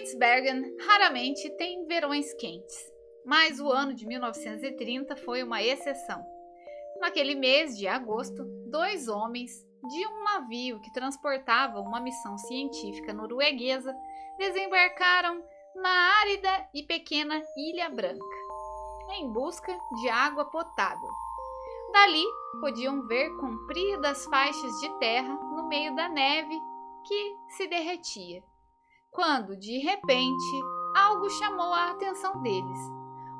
Spitsbergen raramente tem verões quentes, mas o ano de 1930 foi uma exceção. Naquele mês de agosto, 2 homens de um navio que transportava uma missão científica norueguesa desembarcaram na árida e pequena Ilha Branca, em busca de água potável. Dali, podiam ver compridas faixas de terra no meio da neve que se derretia, quando, de repente, algo chamou a atenção deles.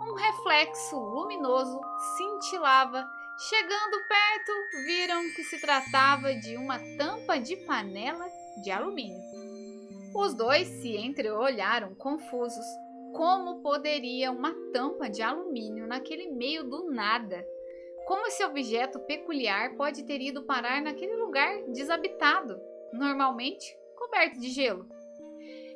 Um reflexo luminoso cintilava. Chegando perto, viram que se tratava de uma tampa de panela de alumínio. Os dois se entreolharam confusos. Como poderia uma tampa de alumínio naquele meio do nada? Como esse objeto peculiar pode ter ido parar naquele lugar desabitado, normalmente coberto de gelo?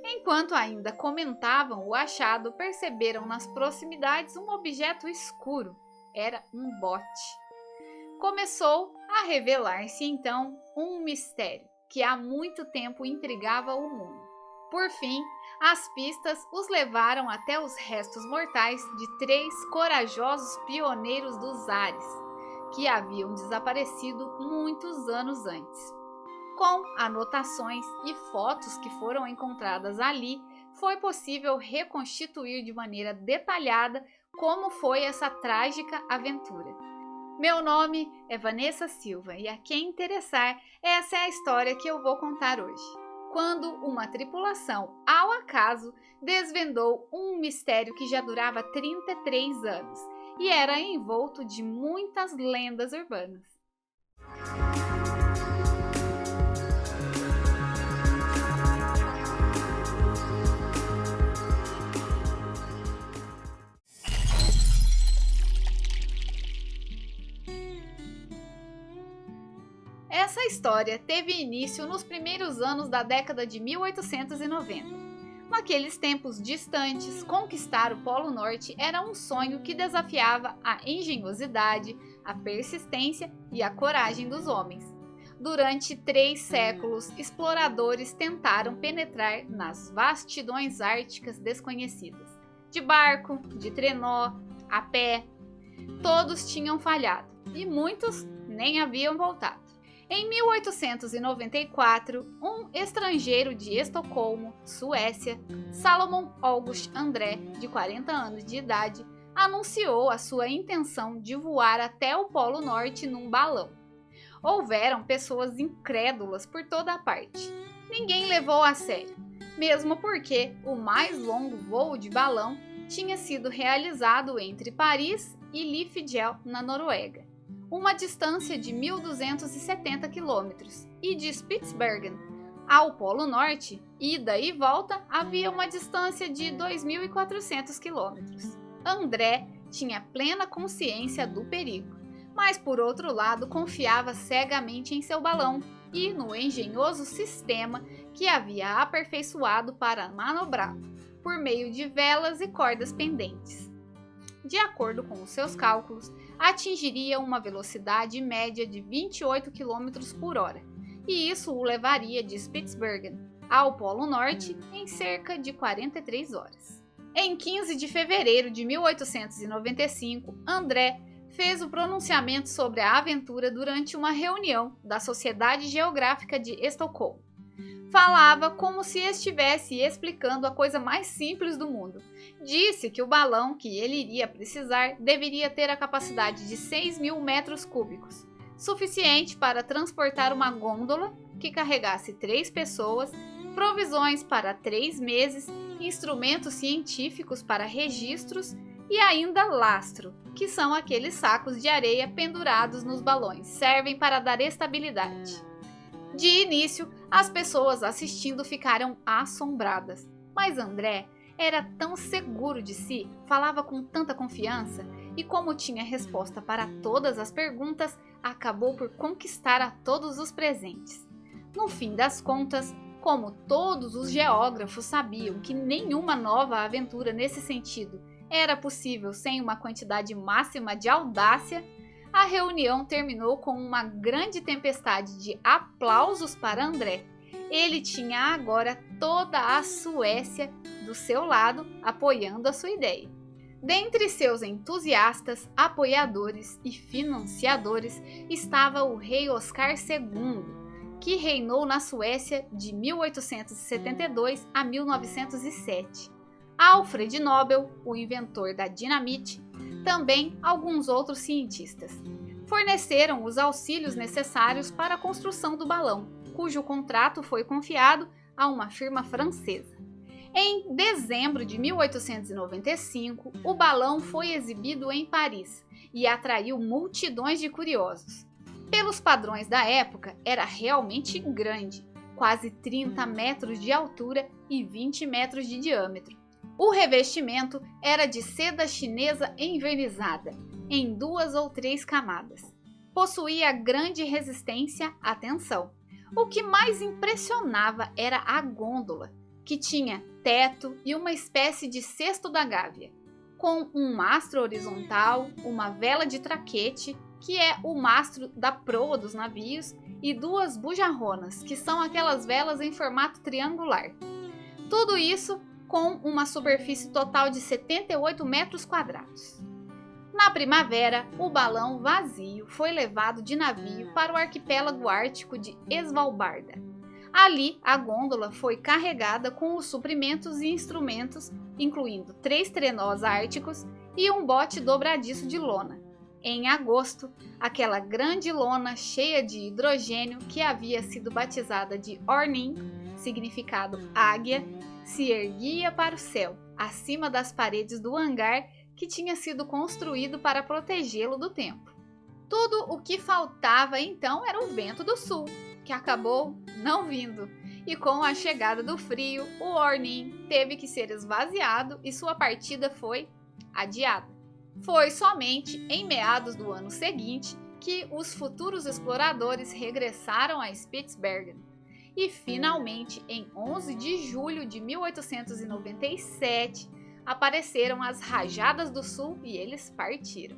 Enquanto ainda comentavam o achado, perceberam nas proximidades um objeto escuro. Era um bote. Começou a revelar-se então um mistério que há muito tempo intrigava o mundo. Por fim, as pistas os levaram até os restos mortais de 3 corajosos pioneiros dos ares, que haviam desaparecido muitos anos antes. Com anotações e fotos que foram encontradas ali, foi possível reconstituir de maneira detalhada como foi essa trágica aventura. Meu nome é Vanessa Silva e a quem interessar, essa é a história que eu vou contar hoje. Quando uma tripulação, ao acaso, desvendou um mistério que já durava 33 anos e era envolto de muitas lendas urbanas. Essa história teve início nos primeiros anos da década de 1890. Naqueles tempos distantes, conquistar o Polo Norte era um sonho que desafiava a engenhosidade, a persistência e a coragem dos homens. Durante 3 séculos, exploradores tentaram penetrar nas vastidões árticas desconhecidas. De barco, de trenó, a pé, todos tinham falhado e muitos nem haviam voltado. Em 1894, um estrangeiro de Estocolmo, Suécia, Salomon August André, de 40 anos de idade, anunciou a sua intenção de voar até o Polo Norte num balão. Houveram pessoas incrédulas por toda a parte. Ninguém levou a sério, mesmo porque o mais longo voo de balão tinha sido realizado entre Paris e Lifjell, na Noruega, uma distância de 1.270 quilômetros, e de Spitsbergen ao Polo Norte, ida e volta, havia uma distância de 2.400 quilômetros. André tinha plena consciência do perigo, mas por outro lado confiava cegamente em seu balão e no engenhoso sistema que havia aperfeiçoado para manobrá-lo, por meio de velas e cordas pendentes. De acordo com os seus cálculos, atingiria uma velocidade média de 28 km por hora, e isso o levaria de Spitsbergen ao Polo Norte em cerca de 43 horas. Em 15 de fevereiro de 1895, André fez o pronunciamento sobre a aventura durante uma reunião da Sociedade Geográfica de Estocolmo. Falava como se estivesse explicando a coisa mais simples do mundo. Disse que o balão que ele iria precisar deveria ter a capacidade de 6.000 metros cúbicos, suficiente para transportar uma gôndola que carregasse 3 pessoas, provisões para 3 meses, instrumentos científicos para registros e ainda lastro, que são aqueles sacos de areia pendurados nos balões, servem para dar estabilidade. De início, as pessoas assistindo ficaram assombradas, mas André era tão seguro de si, falava com tanta confiança e, como tinha resposta para todas as perguntas, acabou por conquistar a todos os presentes. No fim das contas, como todos os geógrafos sabiam que nenhuma nova aventura nesse sentido era possível sem uma quantidade máxima de audácia, a reunião terminou com uma grande tempestade de aplausos para André Ele tinha agora toda a Suécia do seu lado apoiando a sua ideia. Dentre seus entusiastas, apoiadores e financiadores estava o rei Oscar II, que reinou na Suécia de 1872 a 1907. Alfred Nobel, o inventor da dinamite, também alguns outros cientistas. Forneceram os auxílios necessários para a construção do balão, cujo contrato foi confiado a uma firma francesa. Em dezembro de 1895, o balão foi exibido em Paris e atraiu multidões de curiosos. Pelos padrões da época, era realmente grande, quase 30 metros de altura e 20 metros de diâmetro. O revestimento era de seda chinesa envernizada, em 2 ou 3 camadas. Possuía grande resistência à tensão. O que mais impressionava era a gôndola, que tinha teto e uma espécie de cesto da gávea, com um mastro horizontal, uma vela de traquete, que é o mastro da proa dos navios, e 2 bujarronas, que são aquelas velas em formato triangular. Tudo isso com uma superfície total de 78 metros quadrados. Na primavera, o balão vazio foi levado de navio para o arquipélago ártico de Svalbard. Ali, a gôndola foi carregada com os suprimentos e instrumentos, incluindo 3 trenós árticos e um bote dobradiço de lona. Em agosto, aquela grande lona cheia de hidrogênio, que havia sido batizada de Ornin, significado águia, se erguia para o céu, acima das paredes do hangar que tinha sido construído para protegê-lo do tempo. Tudo o que faltava então era o vento do sul, que acabou não vindo, e com a chegada do frio, o Ornin teve que ser esvaziado e sua partida foi adiada. Foi somente em meados do ano seguinte que os futuros exploradores regressaram a Spitsbergen. E finalmente, em 11 de julho de 1897, apareceram as Rajadas do Sul e eles partiram.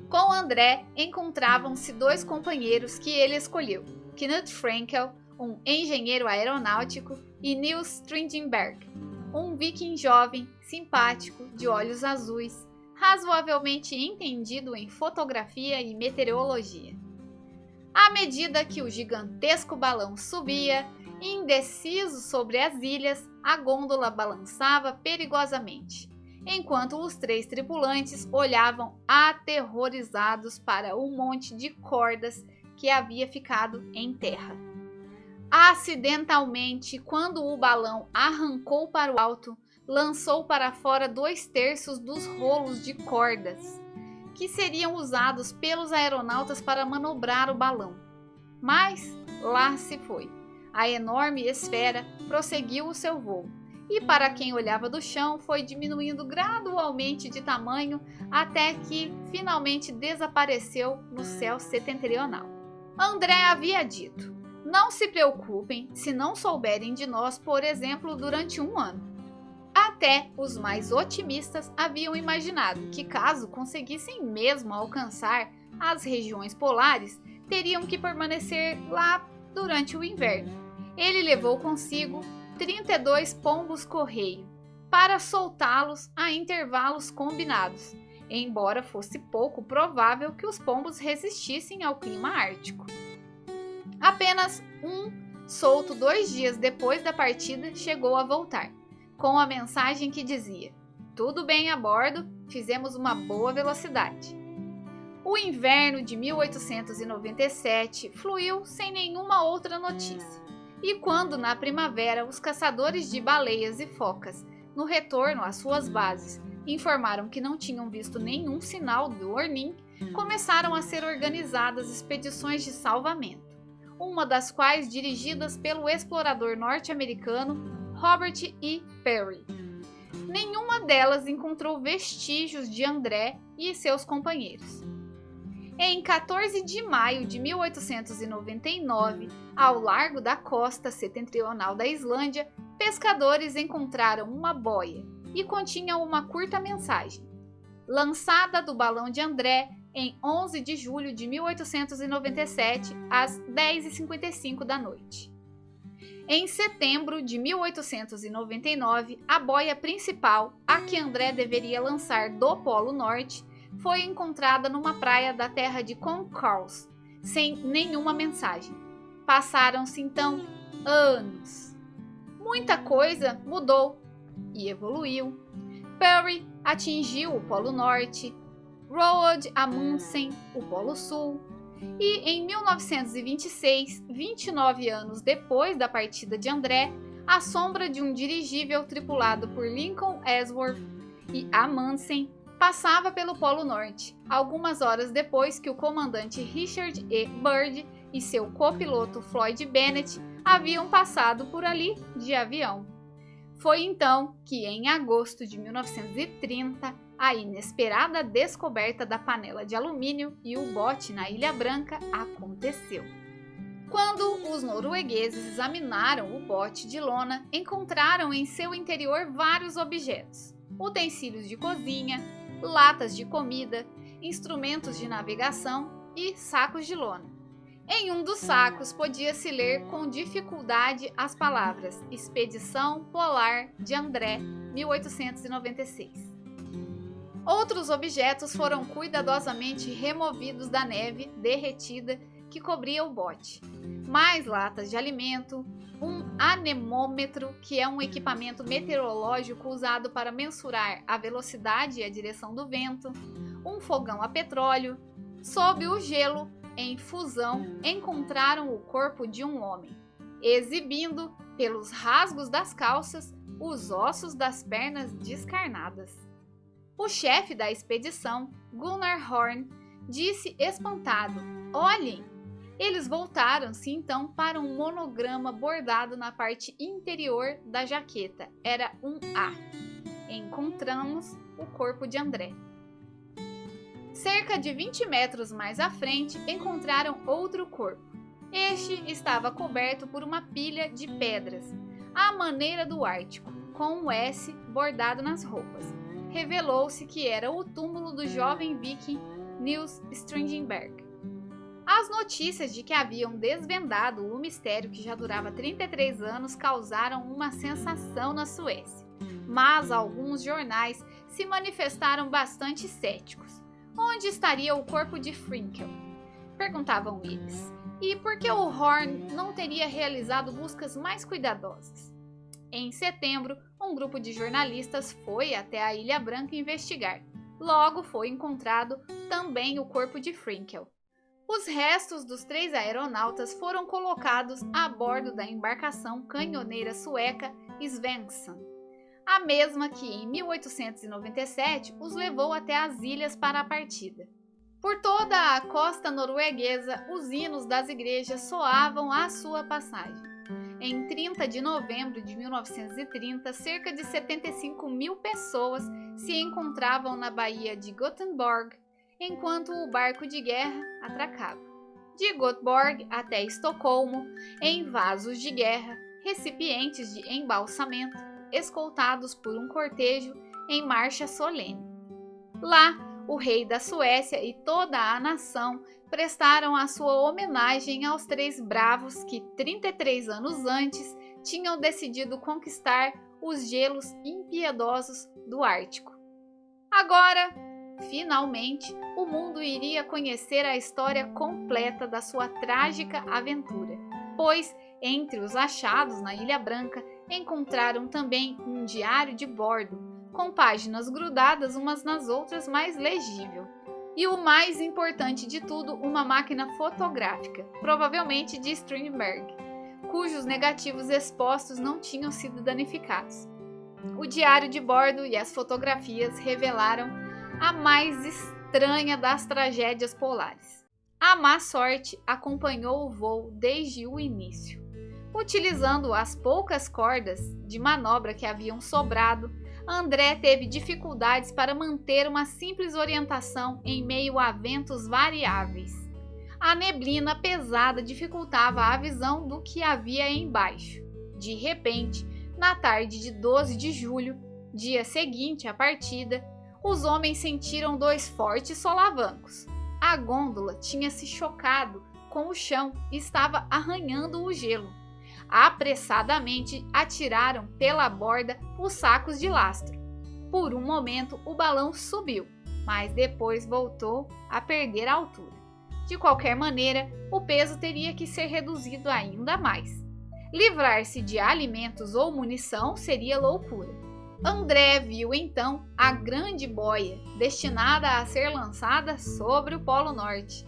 Com André encontravam-se 2 companheiros que ele escolheu, Knut Frenkel, um engenheiro aeronáutico, e Niels Stringenberg, um viking jovem, simpático, de olhos azuis, razoavelmente entendido em fotografia e meteorologia. À medida que o gigantesco balão subia, indeciso sobre as ilhas, a gôndola balançava perigosamente, enquanto os 3 tripulantes olhavam aterrorizados para o monte de cordas que havia ficado em terra. Acidentalmente, quando o balão arrancou para o alto, lançou para fora 2/3 dos rolos de cordas, que seriam usados pelos aeronautas para manobrar o balão. Mas lá se foi. A enorme esfera prosseguiu o seu voo, e para quem olhava do chão foi diminuindo gradualmente de tamanho até que finalmente desapareceu no céu setentrional. André havia dito: "Não se preocupem se não souberem de nós, por exemplo, durante 1 ano." Até os mais otimistas haviam imaginado que, caso conseguissem mesmo alcançar as regiões polares, teriam que permanecer lá durante o inverno. Ele levou consigo 32 pombos-correio para soltá-los a intervalos combinados, embora fosse pouco provável que os pombos resistissem ao clima ártico. Apenas um, solto 2 dias depois da partida, chegou a voltar, com a mensagem que dizia: "Tudo bem a bordo, fizemos uma boa velocidade." O inverno de 1897 fluiu sem nenhuma outra notícia. E quando, na primavera, os caçadores de baleias e focas, no retorno às suas bases, informaram que não tinham visto nenhum sinal do Ornin, começaram a ser organizadas expedições de salvamento, uma das quais dirigidas pelo explorador norte-americano Robert E. Peary. Nenhuma delas encontrou vestígios de André e seus companheiros. Em 14 de maio de 1899, ao largo da costa setentrional da Islândia, pescadores encontraram uma boia e continha uma curta mensagem, lançada do balão de André em 11 de julho de 1897, às 10h55 da noite. Em setembro de 1899, a boia principal, a que André deveria lançar do Polo Norte, foi encontrada numa praia da terra de Concourse, sem nenhuma mensagem. Passaram-se então anos. Muita coisa mudou e evoluiu. Peary atingiu o Polo Norte, Roald Amundsen o Polo Sul, e em 1926, 29 anos depois da partida de André, a sombra de um dirigível tripulado por Lincoln Ellsworth e Amundsen passava pelo Polo Norte, algumas horas depois que o comandante Richard E. Byrd e seu copiloto Floyd Bennett haviam passado por ali de avião. Foi então que, em agosto de 1930, a inesperada descoberta da panela de alumínio e o bote na Ilha Branca aconteceu. Quando os noruegueses examinaram o bote de lona, encontraram em seu interior vários objetos: utensílios de cozinha, latas de comida, instrumentos de navegação e sacos de lona. Em um dos sacos podia-se ler com dificuldade as palavras Expedição Polar de André, 1896. Outros objetos foram cuidadosamente removidos da neve derretida que cobria o bote. Mais latas de alimento, um anemômetro, que é um equipamento meteorológico usado para mensurar a velocidade e a direção do vento, um fogão a petróleo. Sob o gelo, em fusão, encontraram o corpo de um homem, exibindo, pelos rasgos das calças, os ossos das pernas descarnadas. O chefe da expedição, Gunnar Horn, disse espantado: "Olhem!" Eles voltaram-se então para um monograma bordado na parte interior da jaqueta. Era um A. Encontramos o corpo de André. Cerca de 20 metros mais à frente, encontraram outro corpo. Este estava coberto por uma pilha de pedras, à maneira do Ártico, com um S bordado nas roupas. Revelou-se que era o túmulo do jovem viking Niels Stringenberg. As notícias de que haviam desvendado o mistério que já durava 33 anos causaram uma sensação na Suécia, mas alguns jornais se manifestaram bastante céticos. Onde estaria o corpo de Frinkel? Perguntavam eles. E por que o Horn não teria realizado buscas mais cuidadosas? Em setembro, um grupo de jornalistas foi até a Ilha Branca investigar. Logo foi encontrado também o corpo de Frinkel. Os restos dos 3 aeronautas foram colocados a bordo da embarcação canhoneira sueca Svensson, a mesma que em 1897 os levou até as ilhas para a partida. Por toda a costa norueguesa, os hinos das igrejas soavam à sua passagem. Em 30 de novembro de 1930, cerca de 75 mil pessoas se encontravam na baía de Gothenburg, enquanto o barco de guerra atracava. De Göteborg até Estocolmo, em vasos de guerra, recipientes de embalsamento, escoltados por um cortejo em marcha solene. Lá, o rei da Suécia e toda a nação prestaram a sua homenagem aos 3 bravos que 33 anos antes tinham decidido conquistar os gelos impiedosos do Ártico. Agora, finalmente, o mundo iria conhecer a história completa da sua trágica aventura, pois, entre os achados na Ilha Branca, encontraram também um diário de bordo, com páginas grudadas umas nas outras mais legível. E o mais importante de tudo, uma máquina fotográfica, provavelmente de Strindberg, cujos negativos expostos não tinham sido danificados. O diário de bordo e as fotografias revelaram a mais estranha das tragédias polares. A má sorte acompanhou o voo desde o início. Utilizando as poucas cordas de manobra que haviam sobrado, André teve dificuldades para manter uma simples orientação em meio a ventos variáveis. A neblina pesada dificultava a visão do que havia embaixo. De repente, na tarde de 12 de julho, dia seguinte à partida, os homens sentiram 2 fortes solavancos. A gôndola tinha se chocado com o chão e estava arranhando o gelo. apressadamente atiraram pela borda os sacos de lastro. Por um momento o balão subiu, mas depois voltou a perder a altura. De qualquer maneira, o peso teria que ser reduzido ainda mais. Livrar-se de alimentos ou munição seria loucura. André viu então a grande boia, destinada a ser lançada sobre o Polo Norte,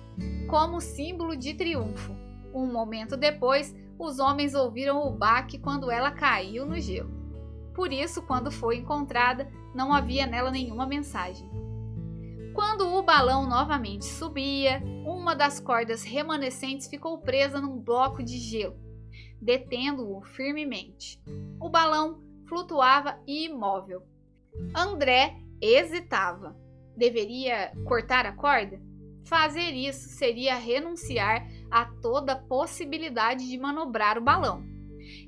como símbolo de triunfo. Um momento depois, os homens ouviram o baque quando ela caiu no gelo. Por isso, quando foi encontrada, não havia nela nenhuma mensagem. Quando o balão novamente subia, uma das cordas remanescentes ficou presa num bloco de gelo, detendo-o firmemente. O balão flutuava imóvel. André hesitava. Deveria cortar a corda? Fazer isso seria renunciar a toda possibilidade de manobrar o balão.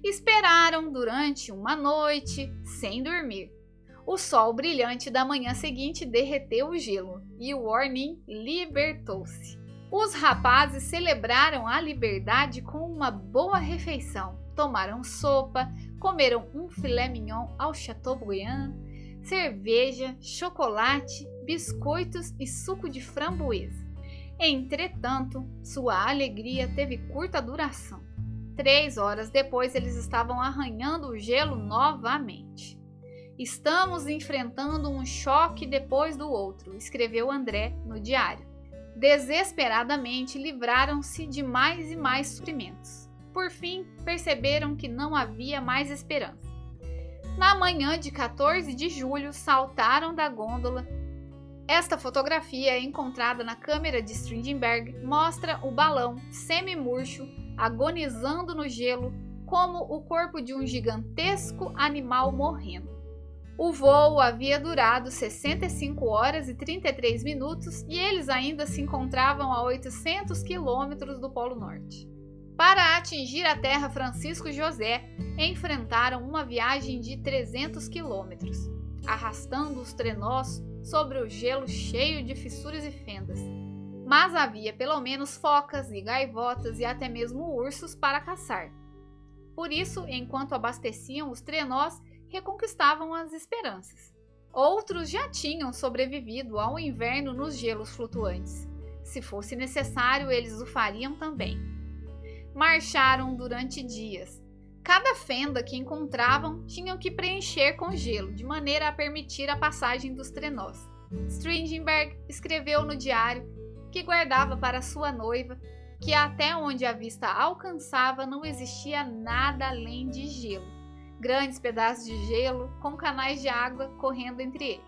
Esperaram durante uma noite, sem dormir. O sol brilhante da manhã seguinte derreteu o gelo e o Warning libertou-se. Os rapazes celebraram a liberdade com uma boa refeição. Tomaram sopa, comeram um filé mignon ao Chateaubriand, cerveja, chocolate, biscoitos e suco de framboesa. Entretanto, sua alegria teve curta duração. 3 horas depois, eles estavam arranhando o gelo novamente. Estamos enfrentando um choque depois do outro, escreveu André no diário. Desesperadamente, livraram-se de mais e mais sofrimentos. Por fim, perceberam que não havia mais esperança. Na manhã de 14 de julho, saltaram da gôndola. Esta fotografia, encontrada na câmera de Stringenberg, mostra o balão semi-murcho agonizando no gelo como o corpo de um gigantesco animal morrendo. O voo havia durado 65 horas e 33 minutos e eles ainda se encontravam a 800 quilômetros do Polo Norte. Para atingir a Terra, Francisco e José enfrentaram uma viagem de 300 quilômetros, arrastando os trenós sobre o gelo cheio de fissuras e fendas. Mas havia pelo menos focas e gaivotas e até mesmo ursos para caçar. Por isso, enquanto abasteciam os trenós, reconquistavam as esperanças. Outros já tinham sobrevivido ao inverno nos gelos flutuantes. Se fosse necessário, eles o fariam também. Marcharam durante dias. Cada fenda que encontravam tinham que preencher com gelo, de maneira a permitir a passagem dos trenós. Stringenberg escreveu no diário que guardava para sua noiva que até onde a vista alcançava não existia nada além de gelo. Grandes pedaços de gelo com canais de água correndo entre eles.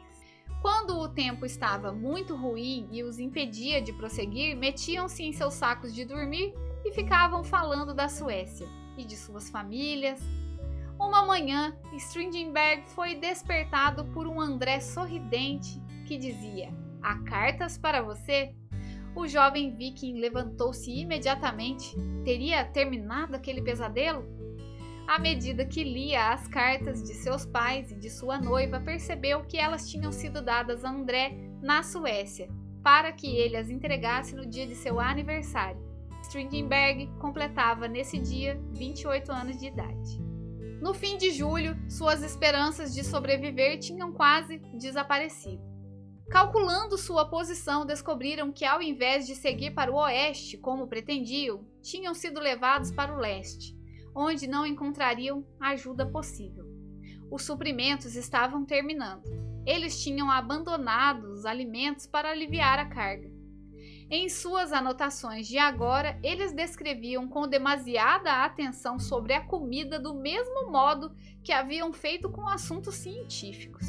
Quando o tempo estava muito ruim e os impedia de prosseguir, metiam-se em seus sacos de dormir e ficavam falando da Suécia e de suas famílias. Uma manhã, Stringenberg foi despertado por um André sorridente que dizia: "Há cartas para você?" O jovem viking levantou-se imediatamente. Teria terminado aquele pesadelo? À medida que lia as cartas de seus pais e de sua noiva, percebeu que elas tinham sido dadas a André na Suécia, para que ele as entregasse no dia de seu aniversário. Stringenberg completava nesse dia 28 anos de idade. No fim de julho, suas esperanças de sobreviver tinham quase desaparecido. Calculando sua posição, descobriram que, ao invés de seguir para o oeste, como pretendiam, tinham sido levados para o leste, onde não encontrariam ajuda possível. Os suprimentos estavam terminando. Eles tinham abandonado os alimentos para aliviar a carga. Em suas anotações de agora, eles descreviam com demasiada atenção sobre a comida do mesmo modo que haviam feito com assuntos científicos.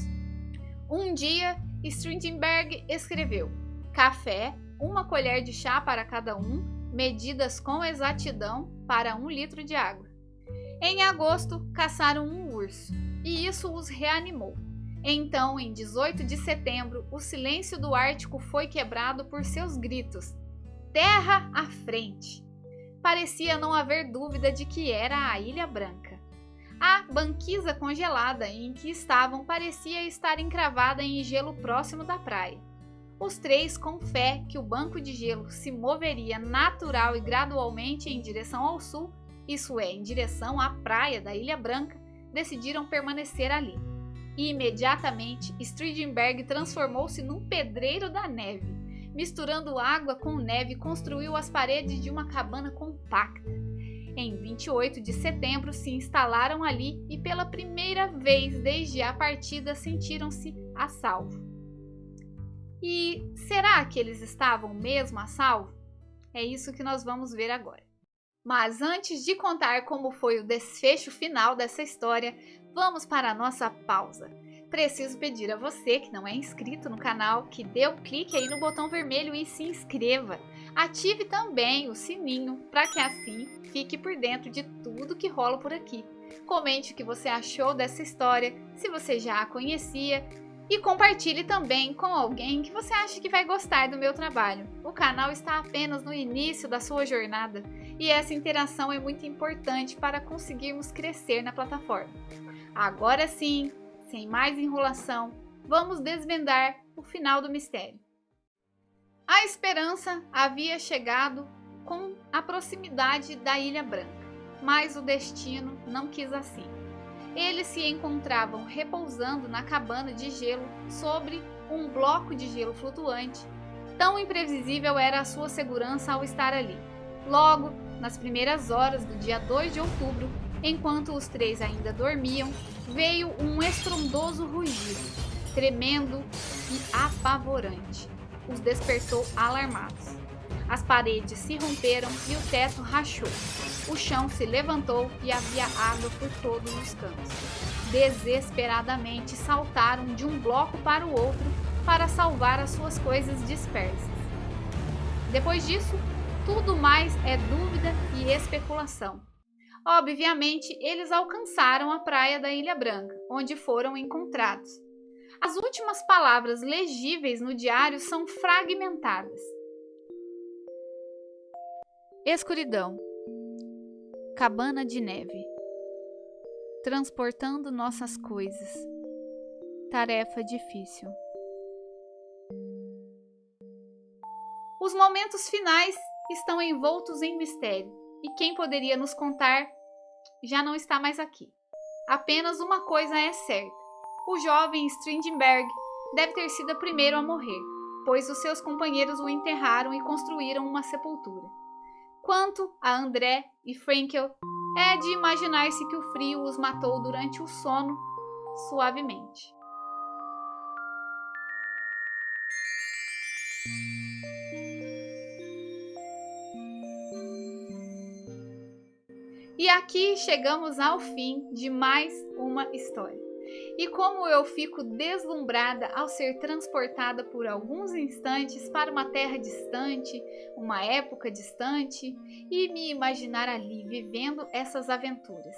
Um dia, Stringenberg escreveu: "Café, 1 colher de chá para cada um, medidas com exatidão para 1 litro de água." Em agosto, caçaram um urso, e isso os reanimou. Então, em 18 de setembro, o silêncio do Ártico foi quebrado por seus gritos: "Terra à frente!" Parecia não haver dúvida de que era a Ilha Branca. A banquisa congelada em que estavam parecia estar encravada em gelo próximo da praia. Os 3, com fé que o banco de gelo se moveria natural e gradualmente em direção ao sul, isso é, em direção à praia da Ilha Branca, decidiram permanecer ali. E imediatamente Strindberg transformou-se num pedreiro da neve. Misturando água com neve, construiu as paredes de uma cabana compacta. Em 28 de setembro se instalaram ali e pela primeira vez desde a partida sentiram-se a salvo. E será que eles estavam mesmo a salvo? É isso que nós vamos ver agora. Mas antes de contar como foi o desfecho final dessa história, vamos para a nossa pausa. Preciso pedir a você que não é inscrito no canal que dê um clique aí no botão vermelho e se inscreva. Ative também o sininho para que assim fique por dentro de tudo que rola por aqui. Comente o que você achou dessa história, se você já a conhecia, e compartilhe também com alguém que você acha que vai gostar do meu trabalho. O canal está apenas no início da sua jornada e essa interação é muito importante para conseguirmos crescer na plataforma. Agora sim, sem mais enrolação, vamos desvendar o final do mistério. A esperança havia chegado com a proximidade da Ilha Branca, mas o destino não quis assim. Eles se encontravam repousando na cabana de gelo sobre um bloco de gelo flutuante. Tão imprevisível era a sua segurança ao estar ali. Logo, nas primeiras horas do dia 2 de outubro, enquanto os três ainda dormiam, veio um estrondoso rugido, tremendo e apavorante. Os despertou alarmados. As paredes se romperam e o teto rachou. O chão se levantou e havia água por todos os cantos. Desesperadamente saltaram de um bloco para o outro para salvar as suas coisas dispersas. Depois disso, tudo mais é dúvida e especulação. Obviamente, eles alcançaram a praia da Ilha Branca, onde foram encontrados. As últimas palavras legíveis no diário são fragmentadas. Escuridão. Cabana de neve. Transportando nossas coisas. Tarefa difícil. Os momentos finais estão envoltos em mistério, e quem poderia nos contar já não está mais aqui. Apenas uma coisa é certa: o jovem Strindberg deve ter sido o primeiro a morrer, pois os seus companheiros o enterraram e construíram uma sepultura. Quanto a André e Frankel, é de imaginar-se que o frio os matou durante o sono, suavemente. E aqui chegamos ao fim de mais uma história. E como eu fico deslumbrada ao ser transportada por alguns instantes para uma terra distante, uma época distante, e me imaginar ali vivendo essas aventuras.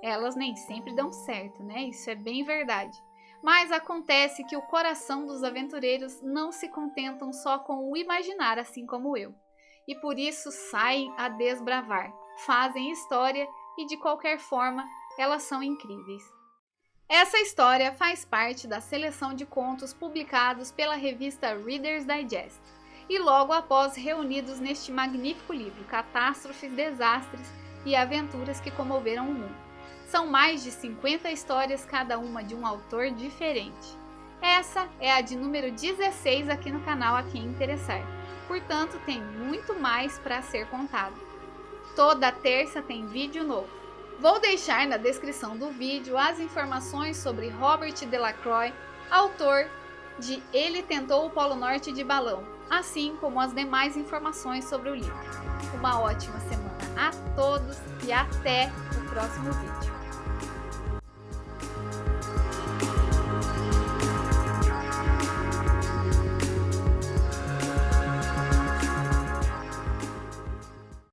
Elas nem sempre dão certo, né? Isso é bem verdade. Mas acontece que o coração dos aventureiros não se contentam só com o imaginar, assim como eu. E por isso saem a desbravar, fazem história e de qualquer forma elas são incríveis. Essa história faz parte da seleção de contos publicados pela revista Reader's Digest e logo após reunidos neste magnífico livro Catástrofes, Desastres e Aventuras que Comoveram o Mundo. São mais de 50 histórias, cada uma de um autor diferente. Essa é a de número 16 aqui no canal a quem interessar, portanto tem muito mais para ser contado. Toda terça tem vídeo novo. Vou deixar na descrição do vídeo as informações sobre Robert Delacroix, autor de Ele Tentou o Polo Norte de Balão, assim como as demais informações sobre o livro. Uma ótima semana a todos e até o próximo vídeo.